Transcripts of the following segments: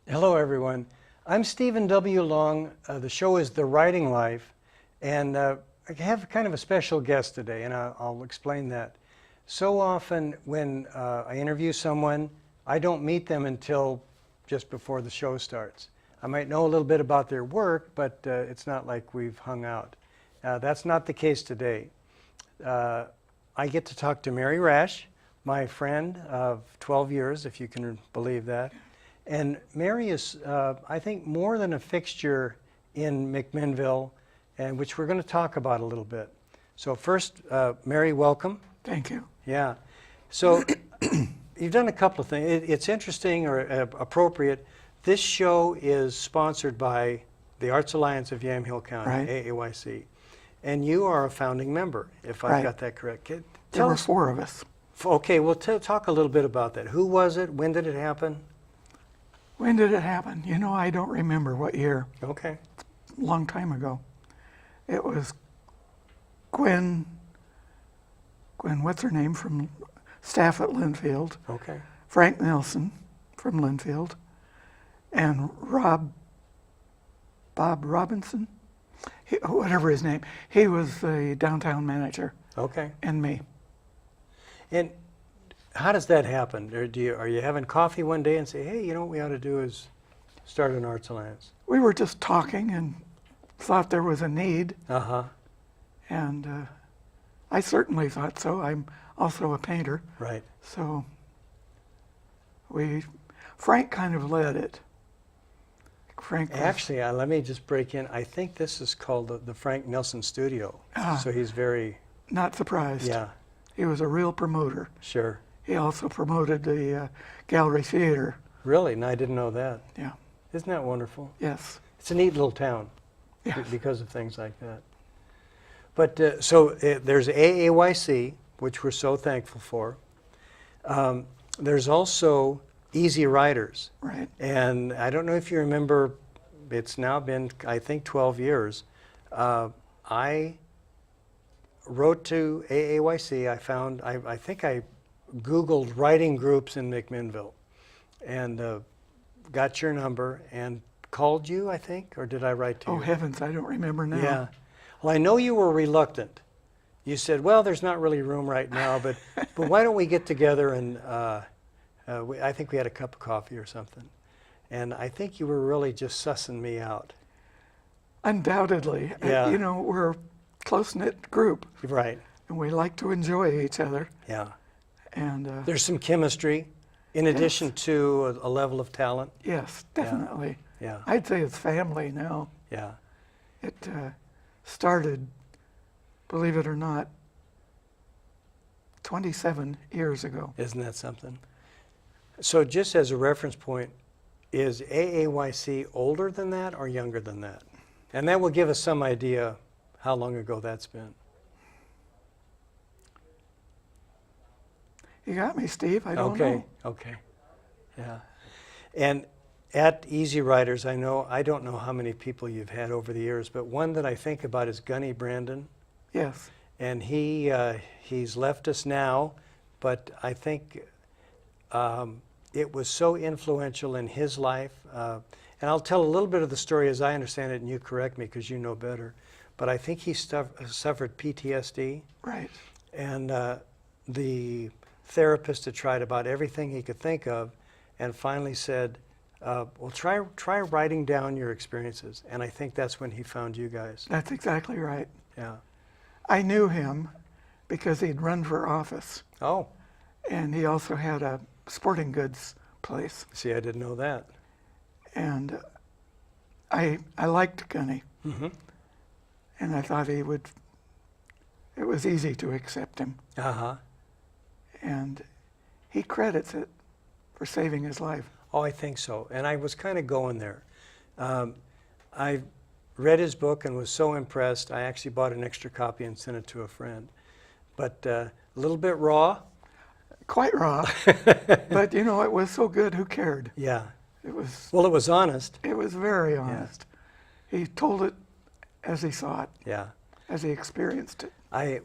Hello, everyone. I'm Stephen W. Long. The show is The Writing Life, and I have kind of a special guest today, and I'll explain that. So often when I interview someone, I don't meet them until just before the show starts. I might know a little bit about their work, but it's not like we've hung out. That's not the case today. I get to talk to Mary Rash, my friend of 12 years, if you can believe that. And Mary is, I think, more than a fixture in McMinnville, and which we're going to talk about a little bit. So first, Mary, welcome. Thank you. Yeah. So you've done a couple of things. It's interesting or appropriate. This show is sponsored by the Arts Alliance of Yamhill County, Right. AAYC. And you are a founding member, if I've Right. got that correct. There were 4 of us. Okay, well, talk a little bit about that. Who was it? When did it happen? When did it happen? You know, I don't remember what year. Okay. A long time ago. It was Gwen, what's her name, from staff at Linfield, Okay. Frank Nelson from Linfield, and Bob Robinson, whatever his name. He was the downtown manager, Okay. and me. And how does that happen? Or are you having coffee one day and say, hey, you know what we ought to do is start an Arts Alliance? We were just talking and thought there was a need, Uh-huh. and I certainly thought so. I'm also a painter. Right. So Frank kind of led it. Frank was, Actually, let me just break in. I think this is called the Frank Nelson Studio. So he's very, not surprised. yeah, He was a real promoter. sure. He also promoted the Gallery Theater. Really? And I didn't know that. Yeah. Isn't that wonderful? Yes. It's a neat little town Yeah. because of things like that. But so there's AAYC, which we're so thankful for. There's also Easy Riders. Right. And I don't know if you remember, it's now been, I think, 12 years. I wrote to AAYC. I think I Googled writing groups in McMinnville and got your number and called you, I think, or did I write to you? Oh, heavens, I don't remember now. Yeah. Well, I know you were reluctant. You said, well, there's not really room right now, but why don't we get together and I think we had a cup of coffee or something. And I think you were really just sussing me out. Undoubtedly. Yeah. You know, we're a close-knit group, Right. and we like to enjoy each other. Yeah. And There's some chemistry in addition to a level of talent. yes, definitely. Yeah. I'd say it's family now. Yeah. It started, believe it or not, 27 years ago. Isn't that something? So just as a reference point, is AAYC older than that or younger than that? And that will give us some idea how long ago that's been. You got me, Steve. I don't know. Okay. Yeah. And at Easy Riders, I don't know how many people you've had over the years, but one that I think about is Gunny Brandon. Yes. And he's left us now, but I think it was so influential in his life. And I'll tell a little bit of the story as I understand it, and you correct me because you know better. But I think he suffered PTSD. Right. And the therapist had tried about everything he could think of and finally said, well, try writing down your experiences. And I think that's when he found you guys. That's exactly right. Yeah. I knew him because he'd run for office, Oh, and he also had a sporting goods place. see, I didn't know that. And I liked Gunny, Mm-hmm. and I thought it was easy to accept him. Uh-huh. And he credits it for saving his life. Oh, I think so. And I was kind of going there. I read his book and was so impressed, I actually bought an extra copy and sent it to a friend. But a little bit raw. Quite raw, but you know, it was so good, who cared? Yeah. It was honest. It was very honest. He told it as he saw it, Yeah. as he experienced it.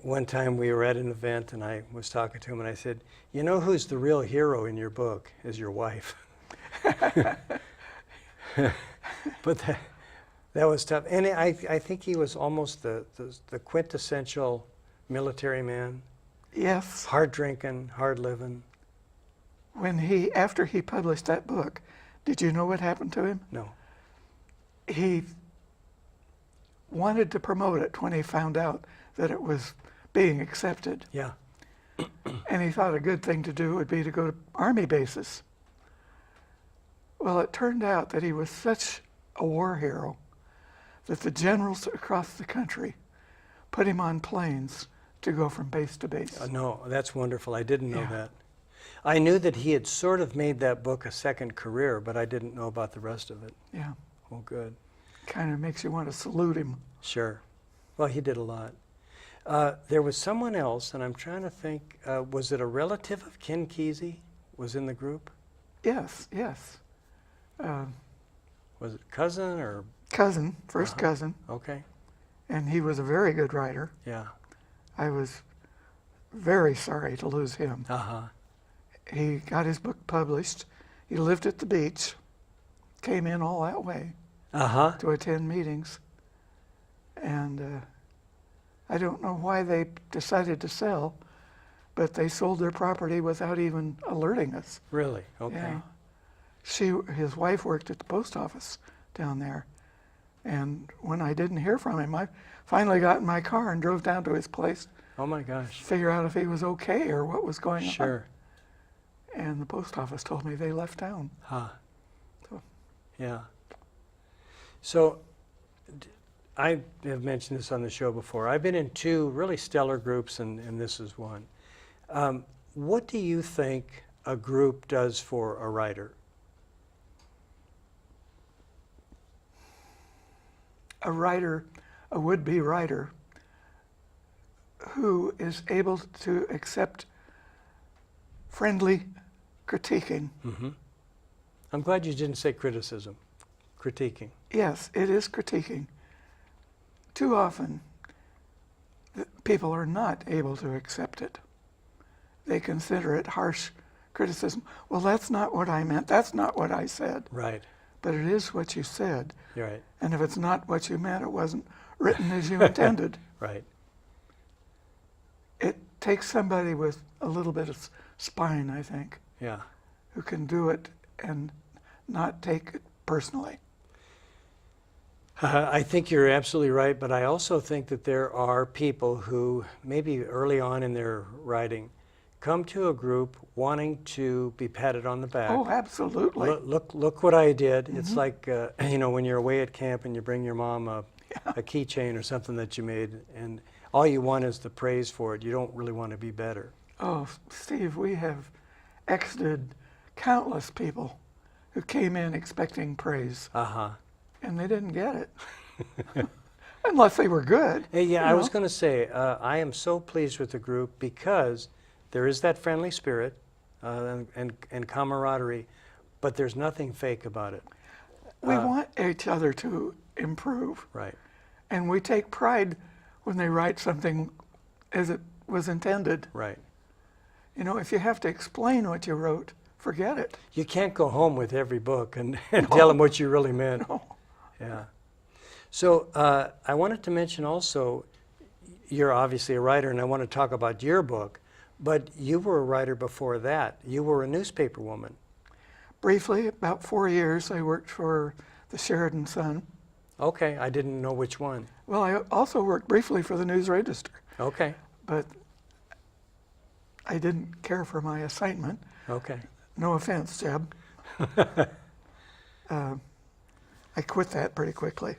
One time we were at an event and I was talking to him and I said, you know who's the real hero in your book is your wife. But that was tough. And I think he was almost the quintessential military man. Yes. Hard drinking, hard living. After he published that book, did you know what happened to him? No. He wanted to promote it when he found out that it was being accepted. Yeah. And he thought a good thing to do would be to go to army bases. Well, it turned out that he was such a war hero that the generals across the country put him on planes to go from base to base. No, that's wonderful. I didn't know Yeah. that. I knew that he had sort of made that book a second career, but I didn't know about the rest of it. Yeah, Oh, good. kind of makes you want to salute him. Sure. Well, he did a lot. There was someone else, and I'm trying to think, was it a relative of Ken Kesey was in the group? Yes, yes. Was it cousin or? Cousin, first cousin, Okay. and he was a very good writer. Yeah. I was very sorry to lose him. Uh-huh. He got his book published. He lived at the beach, came in all that way Uh-huh. to attend meetings. And I don't know why they decided to sell, but they sold their property without even alerting us. Really? Okay. Yeah. His wife worked at the post office down there. And when I didn't hear from him, I finally got in my car and drove down to his place Oh my gosh. to figure out if he was okay or what was going on. Sure. And the post office told me they left town. Huh. So- Yeah. So I have mentioned this on the show before. I've been in two really stellar groups, and this is one. What do you think a group does for a writer? A writer, a would-be writer, who is able to accept friendly critiquing. Mm-hmm. I'm glad you didn't say criticism. Critiquing. Yes, it is critiquing. Too often, people are not able to accept it. They consider it harsh criticism. Well, that's not what I meant. That's not what I said. Right. But it is what you said. You're right. And if it's not what you meant, it wasn't written as you intended. Right. It takes somebody with a little bit of spine, I think, Yeah. who can do it and not take it personally. I think you're absolutely right, but I also think that there are people who, maybe early on in their writing, come to a group wanting to be patted on the back. Oh, absolutely. Look what I did. It's like, when you're away at camp and you bring your mom a keychain or something that you made, and all you want is the praise for it. You don't really want to be better. Oh, Steve, we have exited countless people who came in expecting praise, Uh-huh. and they didn't get it. Unless they were good. Hey, yeah, you I was know. going to say, I am so pleased with the group because there is that friendly spirit and camaraderie, but there's nothing fake about it. We want each other to improve, Right. and we take pride when they write something as it was intended. Right. You know, if you have to explain what you wrote, forget it. You can't go home with every book and tell them what you really meant. No. Yeah. So I wanted to mention also, you're obviously a writer, and I want to talk about your book, but you were a writer before that. You were a newspaper woman. Briefly, about 4 years, I worked for the Sheridan Sun. Okay, I didn't know which one. Well, I also worked briefly for the News Register, Okay, but I didn't care for my assignment. okay. No offense, Jeb. I quit that pretty quickly,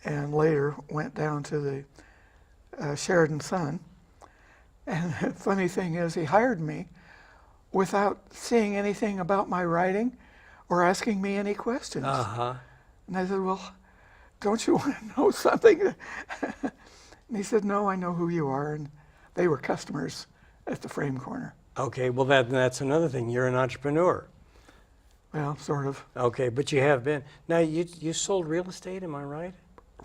and later went down to the Sheridan Sun. And the funny thing is, he hired me without seeing anything about my writing or asking me any questions. Uh-huh. And I said, well, don't you want to know something? And he said, no, I know who you are. And they were customers at the Frame Corner. Okay, well that's another thing. You're an entrepreneur. Well, sort of, Okay, but you have been. Now, you sold real estate, am I right?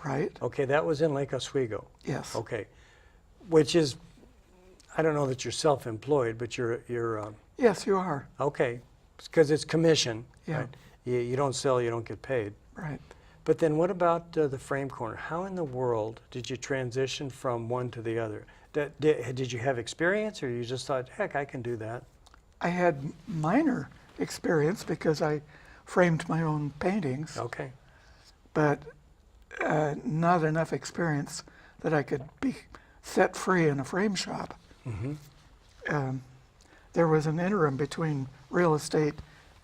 right? Okay, that was in Lake Oswego. Yes. Okay, which is, I don't know that you're self-employed, but you're Yes, you are. okay, because it's commission. Yeah. Right? You don't sell, you don't get paid. Right. But then what about the frame corner? How in the world did you transition from one to the other? Did you have experience, or you just thought, heck, I can do that? I had minor experience because I framed my own paintings, Okay. but not enough experience that I could be set free in a frame shop. Mm-hmm. There was an interim between real estate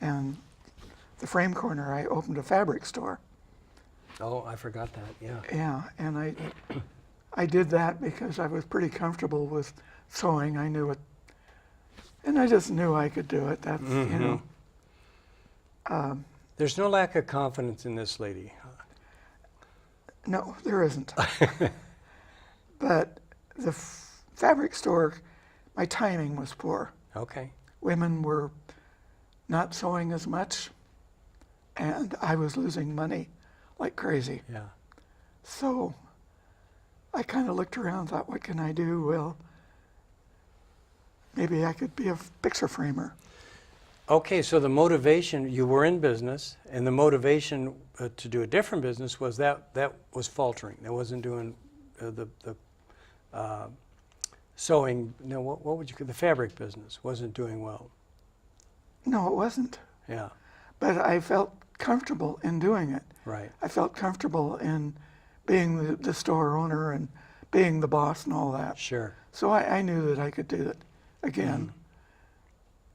and the frame corner. I opened a fabric store. Oh, I forgot that, yeah. Yeah, and I did that because I was pretty comfortable with sewing. I knew it, and I just knew I could do it. That's, you know. There's no lack of confidence in this lady. No, there isn't. But the fabric store, my timing was poor. Okay. Women were not sewing as much, and I was losing money like crazy. Yeah. So I kind of looked around, thought, what can I do? Well, maybe I could be a picture framer. Okay, so the motivation, you were in business, and the motivation to do a different business was that was faltering. That wasn't doing the sewing, no, what would you call the fabric business wasn't doing well. No, it wasn't. Yeah, But I felt comfortable in doing it. right. I felt comfortable in being the store owner and being the boss and all that. Sure. So I knew that I could do it again.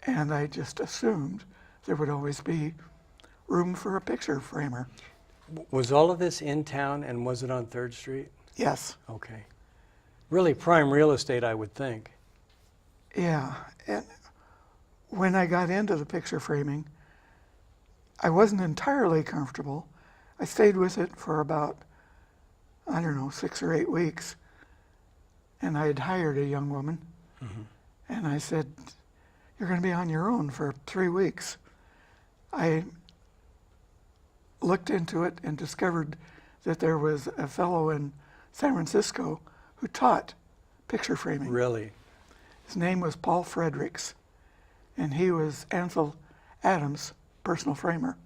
And I just assumed there would always be room for a picture framer. Was all of this in town, and was it on 3rd Street? Yes. Okay. Really prime real estate, I would think. Yeah. And when I got into the picture framing, I wasn't entirely comfortable. I stayed with it for about, I don't know, 6 or 8 weeks. And I had hired a young woman. And I said, you're going to be on your own for 3 weeks. I looked into it and discovered that there was a fellow in San Francisco who taught picture framing. Really? His name was Paul Fredericks, and he was Ansel Adams' personal framer.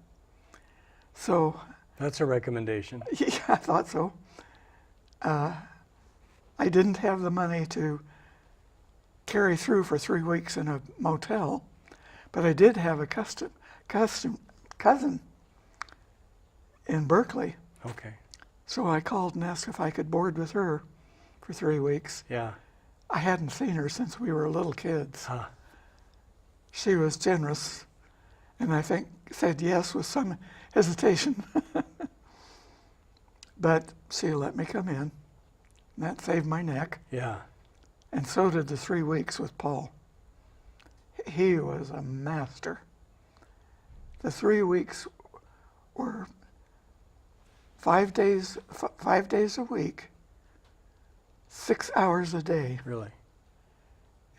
So, That's a recommendation. yeah, I thought so. I didn't have the money to carry through for 3 weeks in a motel, but I did have a cousin in Berkeley. Okay. So I called and asked if I could board with her for 3 weeks. Yeah. I hadn't seen her since we were little kids. Huh. She was generous, and I think said yes with some hesitation. But she let me come in, and that saved my neck. Yeah. And so did the 3 weeks with Paul. He was a master. The 3 weeks were 5 days a week, 6 hours a day. Really?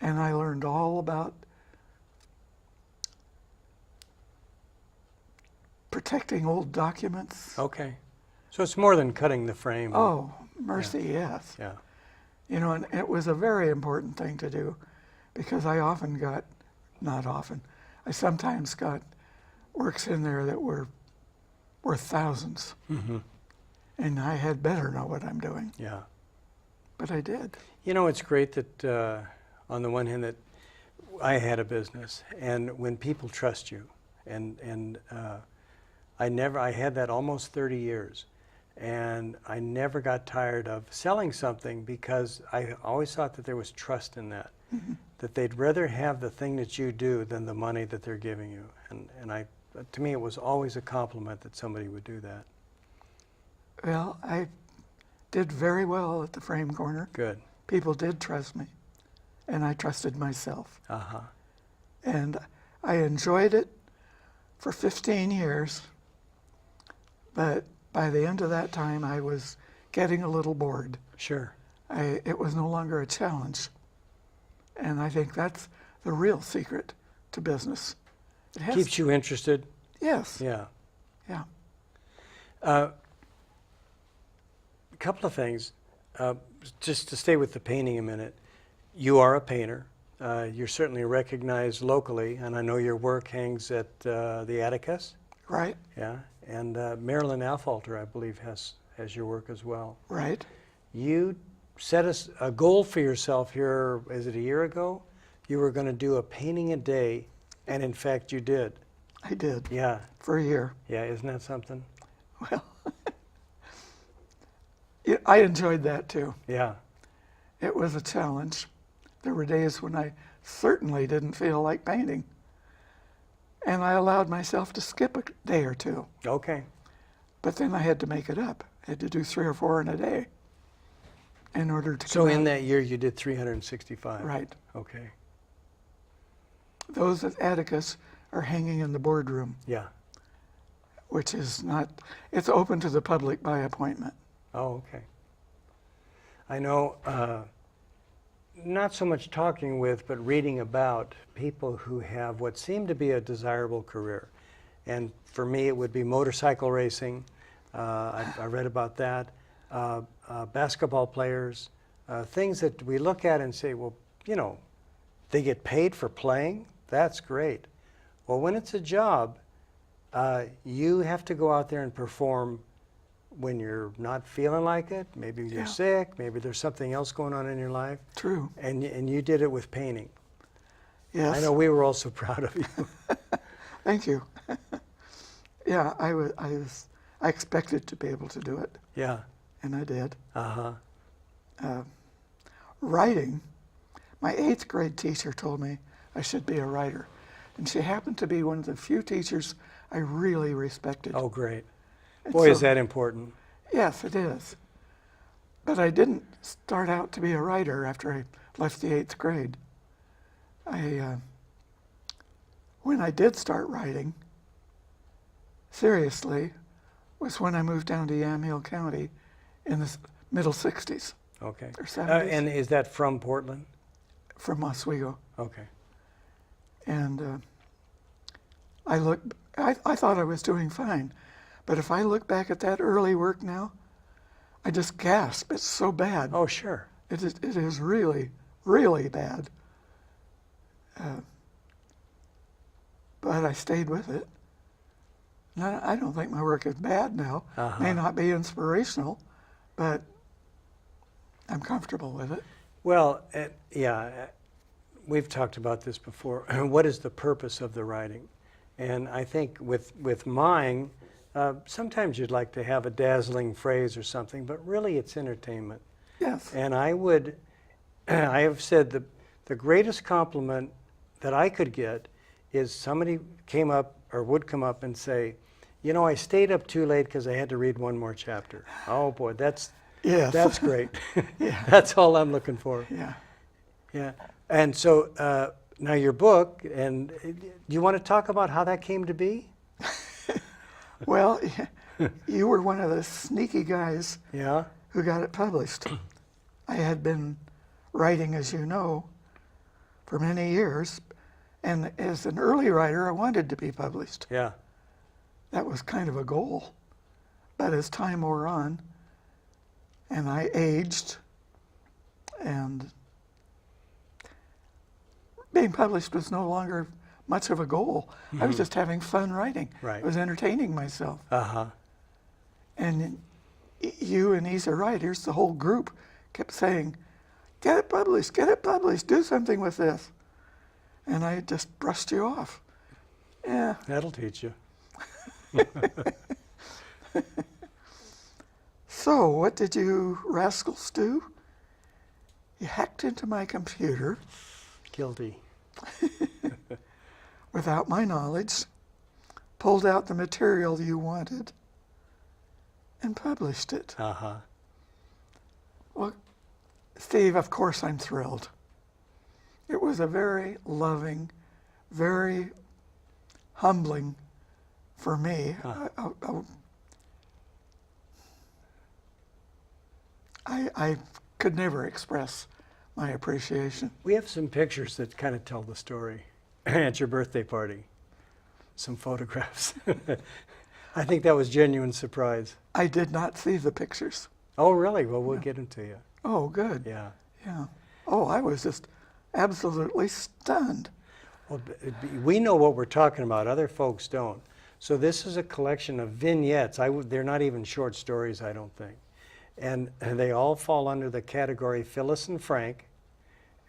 And I learned all about protecting old documents. Okay. So it's more than cutting the frame. Oh, mercy, yes. Yeah. You know, and it was a very important thing to do because I often got, not often, I sometimes got works in there that were worth thousands. And I had better know what I'm doing. Yeah. But I did. You know, it's great that on the one hand that I had a business, and when people trust you, and I had that almost 30 years, and I never got tired of selling something because I always thought that there was trust in that, that they'd rather have the thing that you do than the money that they're giving you, and to me it was always a compliment that somebody would do that. Well, I did very well at the frame corner. Good. People did trust me, and I trusted myself. Uh-huh. And I enjoyed it for 15 years, but by the end of that time, I was getting a little bored. Sure. It was no longer a challenge. And I think that's the real secret to business. It has Keeps you interested? Yes. Yeah. Yeah. A couple of things. Just to stay with the painting a minute. You are a painter. You're certainly recognized locally, and I know your work hangs at the Atticus. Right, Yeah, and Marilyn Affolter, I believe, has your work as well. right. You set a goal for yourself here, is it a year ago? You were going to do a painting a day, and in fact you did. I did Yeah, for a year. yeah, isn't that something? Well, I enjoyed that too. Yeah, It was a challenge. There were days when I certainly didn't feel like painting. And I allowed myself to skip a day or two. okay. But then I had to make it up. I had to do 3 or 4 in a day in order to So come in out. that year you did 365? Right. Okay, Those at Atticus are hanging in the boardroom, yeah. which is not, it's open to the public by appointment. Oh, okay. I know, not so much talking with, but reading about people who have what seemed to be a desirable career. And for me, it would be motorcycle racing. I read about that. Basketball players, things that we look at and say, well, you know, they get paid for playing? That's great. Well, when it's a job, you have to go out there and perform when you're not feeling like it. Maybe you're Yeah. sick, maybe there's something else going on in your life. True. And you did it with painting. Yes. I know we were all so proud of you. Thank you. Yeah, I expected to be able to do it, Yeah. and I did. Uh-huh. Writing, my 8th grade teacher told me I should be a writer. And she happened to be one of the few teachers I really respected. Oh, great. And Boy, is so- that important. Yes, it is. But I didn't start out to be a writer after I left the 8th grade. When I did start writing, seriously, was when I moved down to Yamhill County in the middle 60s Okay. or 70s And is that from Portland? from Oswego. Okay. And I thought I was doing fine. But if I look back at that early work now, I just gasp. It's so bad. Oh, sure. It is really, really bad. But I stayed with it. And I don't think my work is bad now. Uh-huh. May not be inspirational, but I'm comfortable with it. Well, yeah, we've talked about this before. What is the purpose of the writing? And I think with mine, sometimes you'd like to have a dazzling phrase or something, but really it's entertainment. Yes. And I have said the greatest compliment that I could get is somebody came up or would come up and say, you know, I stayed up too late because I had to read one more chapter. Oh boy, that's great. Yeah. That's all I'm looking for. Yeah. Yeah. And so now your book, and do you want to talk about how that came to be? Well, you were one of the sneaky guys Yeah. who got it published. I had been writing, as you know, for many years, and as an early writer, I wanted to be published. Yeah. That was kind of a goal. But as time wore on, and I aged, and being published was no longer much of a goal. I was just having fun writing. Right. I was entertaining myself. Uh-huh. And you and Easy Writers, the whole group, kept saying, get it published, do something with this. And I just brushed you off. Yeah. That'll teach you. So, what did you rascals do? You hacked into my computer Guilty. without my knowledge, pulled out the material you wanted, and published it. Uh-huh. Well, Steve, of course I'm thrilled. It was a very loving, very humbling for me. I could never express my appreciation. We have some pictures that kind of tell the story at your birthday party. Some photographs. I think that was genuine surprise. I did not see the pictures. Oh, really? Well, we'll get them to you. Oh, good. Yeah. Yeah. Oh, I was just absolutely stunned. Well, we know what we're talking about. Other folks don't. So this is a collection of vignettes. They're not even short stories, I don't think. And they all fall under the category Phyllis and Frank.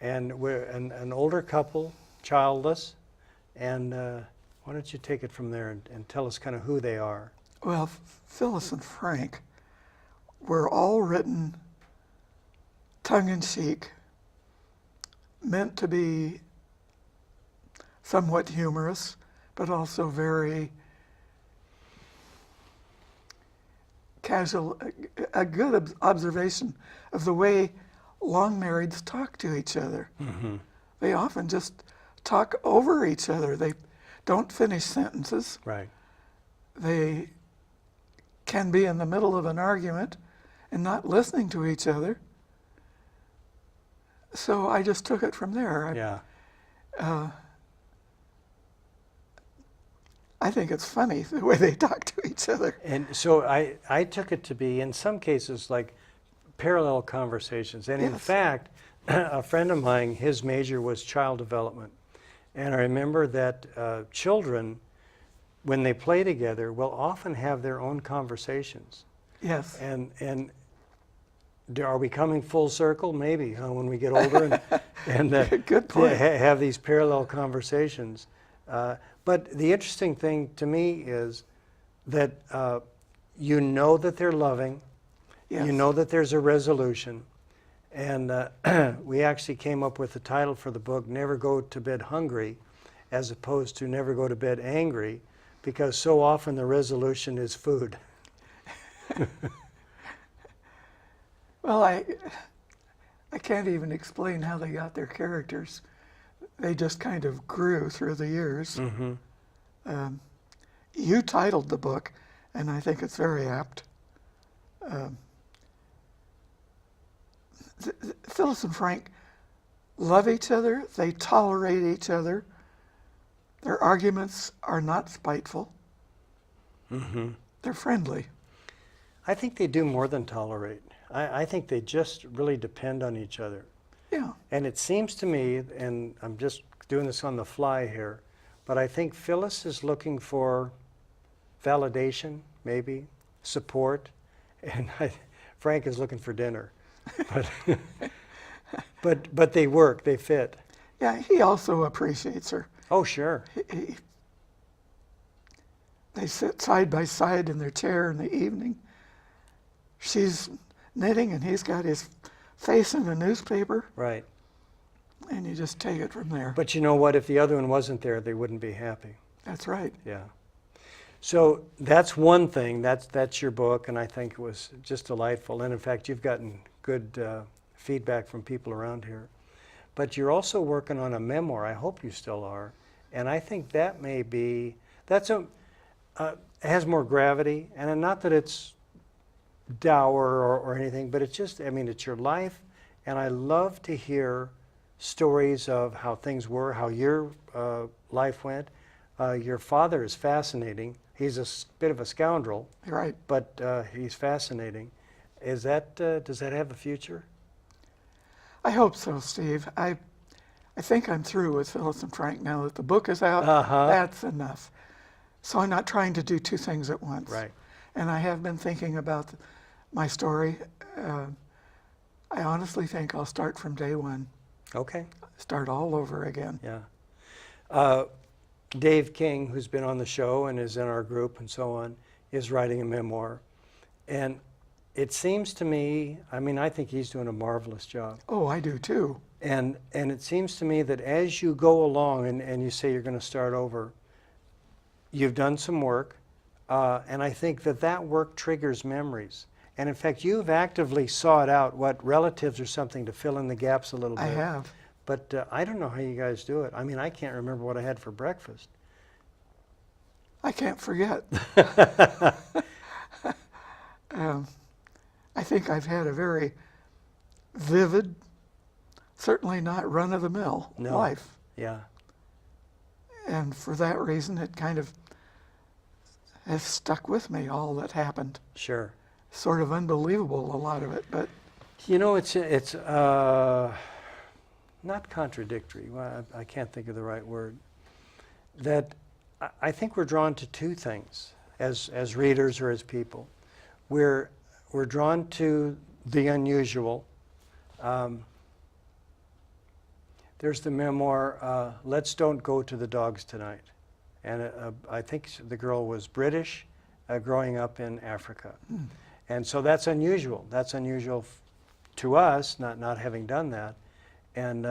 And we're an older couple, childless. And why don't you take it from there and tell us kind of who they are? Well, Phyllis and Frank were all written tongue-in-cheek, meant to be somewhat humorous, but also very casual, a good observation of the way long marrieds talk to each other. Mm-hmm. They often just talk over each other. They don't finish sentences. Right. They can be in the middle of an argument and not listening to each other. So I just took it from there. Yeah. I think it's funny the way they talk to each other. And so I took it to be, in some cases, like parallel conversations. And in Yes. fact, a friend of mine, his major was child development. And I remember that children, when they play together, will often have their own conversations. Yes. And are we coming full circle? Maybe, huh, when we get older and Good point. have these parallel conversations. But the interesting thing to me is that you know that they're loving, Yes. you know that there's a resolution, and we actually came up with the title for the book, Never Go to Bed Hungry, as opposed to Never Go to Bed Angry, because so often the resolution is food. Well, I can't even explain how they got their characters. They just kind of grew through the years. Mm-hmm. You titled the book, and I think it's very apt. Phyllis and Frank love each other. They tolerate each other. Their arguments are not spiteful. Mm-hmm. They're friendly. I think they do more than tolerate. I think they just really depend on each other. Yeah. And it seems to me, and I'm just doing this on the fly here, but I think Phyllis is looking for validation, maybe, support, and Frank is looking for dinner. But they work, they fit. Yeah, he also appreciates her. Oh, sure. They sit side by side in their chair in the evening. She's knitting and he's got his face in a newspaper, Right. and you just take it from there. But you know what? If the other one wasn't there, they wouldn't be happy. That's right. Yeah. So that's one thing. That's your book, and I think it was just delightful. And in fact, you've gotten good feedback from people around here. But you're also working on a memoir. I hope you still are. And I think that may be, it has more gravity. And not that it's dour or anything, but it's just, I mean, it's your life. And I love to hear stories of how things were, how your life went. Your father is fascinating. He's a bit of a scoundrel, You're right. but he's fascinating. Does that have a future? I hope so, Steve. I think I'm through with Phyllis and Frank now that the book is out. Uh-huh. That's enough. So I'm not trying to do two things at once. Right. And I have been thinking about my story. I honestly think I'll start from day one. Okay. Start all over again. Yeah. Dave King, who's been on the show and is in our group and so on, is writing a memoir. And it seems to me, I mean, I think he's doing a marvelous job. Oh, I do too. And it seems to me that as you go along and you say you're going to start over, you've done some work, and I think that work triggers memories. And in fact, you've actively sought out what relatives or something to fill in the gaps a little bit. I have. But I don't know how you guys do it. I mean, I can't remember what I had for breakfast. I can't forget. I think I've had a very vivid, certainly not run-of-the-mill No. life. Yeah. And for that reason, it kind of has stuck with me, all that happened. Sure. Sort of unbelievable, a lot of it, but You know, it's not contradictory. Well, I can't think of the right word. That I think we're drawn to two things as readers or as people. We're drawn to the unusual. There's the memoir, Let's Don't Go to the Dogs Tonight. And I think the girl was British, growing up in Africa. And so that's unusual. That's unusual to us, not having done that. And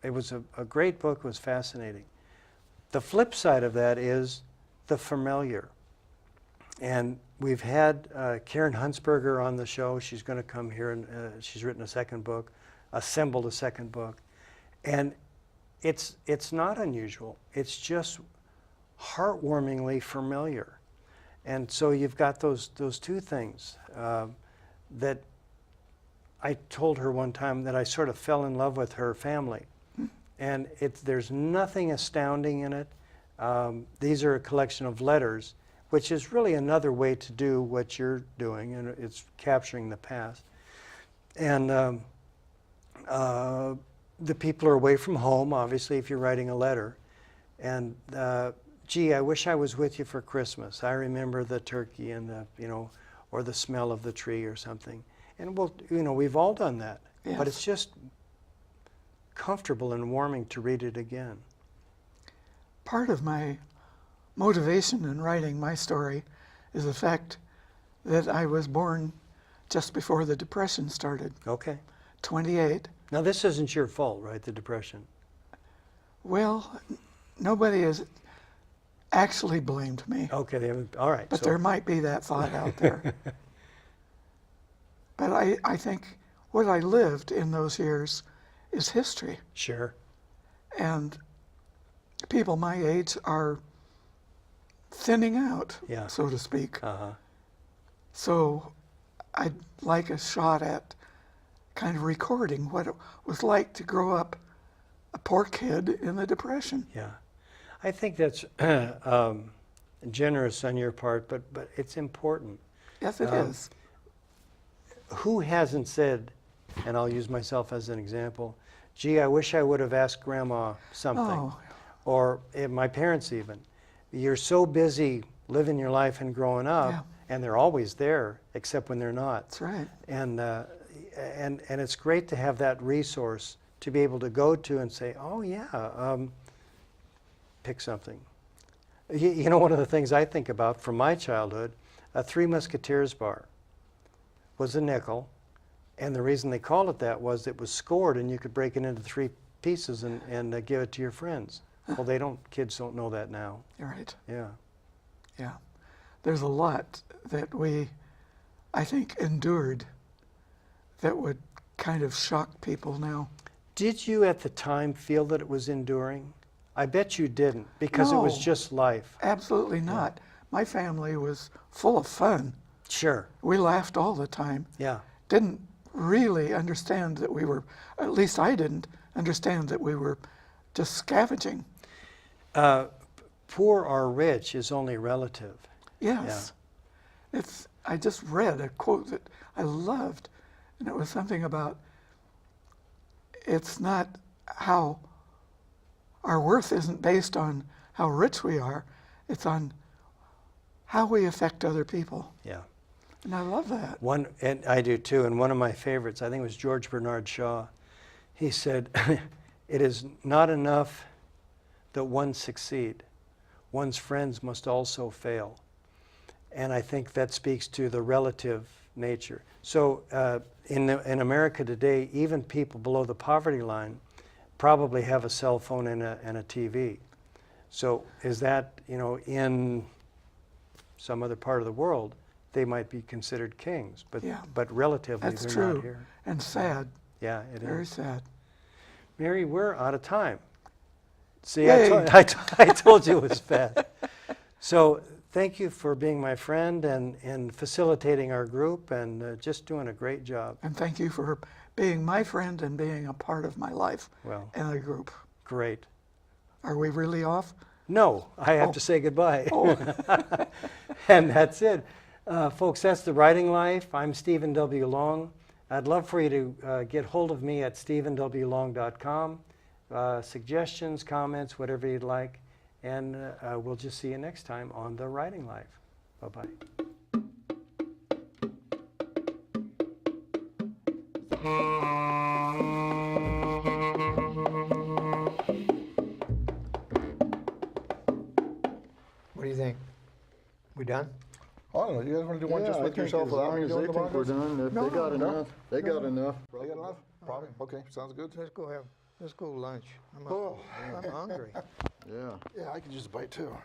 it was a great book. It was fascinating. The flip side of that is the familiar. And we've had Karen Huntsberger on the show. She's going to come here, and she's written a second book, assembled a second book. And it's not unusual. It's just heartwarmingly familiar. And so you've got those two things that I told her one time that I sort of fell in love with her family. And there's nothing astounding in it. These are a collection of letters, which is really another way to do what you're doing, and it's capturing the past. And the people are away from home, obviously, if you're writing a letter. And gee, I wish I was with you for Christmas. I remember the turkey and or the smell of the tree or something. And we've all done that. Yes. But it's just comfortable and warming to read it again. Part of my motivation in writing my story is the fact that I was born just before the Depression started. Okay. 28. Now this isn't your fault, right? The Depression. Well, nobody has actually blamed me. Okay. They haven't, all right. But so there might be that thought out there. But I think what I lived in those years is history. Sure. And people my age are thinning out, Yeah. so to speak. Uh-huh. So I'd like a shot at kind of recording what it was like to grow up a poor kid in the Depression. Yeah. I think that's generous on your part, but it's important. Yes, it is. Who hasn't said, and I'll use myself as an example, gee, I wish I would have asked Grandma something. Oh, Or my parents even. You're so busy living your life and growing up, Yeah. and they're always there, except when they're not. that's right. And it's great to have that resource to be able to go to and say, oh yeah, pick something. You know, one of the things I think about from my childhood, a Three Musketeers bar was a nickel, and the reason they called it that was it was scored and you could break it into 3 pieces and give it to your friends. Well, kids don't know that now. You're right. Yeah. Yeah. There's a lot that we, I think, endured that would kind of shock people now. Did you at the time feel that it was enduring? I bet you didn't, because it was No. just life. Absolutely not. My family was full of fun. Sure. We laughed all the time. Yeah. Didn't really understand that we were, at least I didn't understand that we were just scavenging. Poor or rich is only relative. Yes. I just read a quote that I loved, and it was something about it's not how our worth isn't based on how rich we are, it's on how we affect other people. Yeah. And I love that. And I do too. And one of my favorites, I think it was George Bernard Shaw. He said, "It is not enough that one succeed. One's friends must also fail." And I think that speaks to the relative nature. So in America today, even people below the poverty line probably have a cell phone and a TV. So is that, in some other part of the world, they might be considered kings, but Yeah. but relatively That's they're true. not here. And sad. Yeah, it Very is. sad. Mary, we're out of time. See, Yay. I told you it was fast. So thank you for being my friend and facilitating our group and just doing a great job. And thank you for being my friend and being a part of my life Well, and the group. great. Are we really off? No, I have Oh. to say goodbye. Oh. And that's it. Folks, that's The Writing Life. I'm Stephen W. Long. I'd love for you to get hold of me at stephenwlong.com. Suggestions, comments, whatever you'd like. And we'll just see you next time on The Writing Life. Bye-bye. What do you think? We done? I don't know. You guys want to do one just with yourself as without long me as doing they the think we're bongos? done. If No, they got no, enough, they got enough. They got enough? Probably. Okay, sounds good. Let's go lunch. I'm Oh. hungry. Yeah. Yeah, I could just bite too.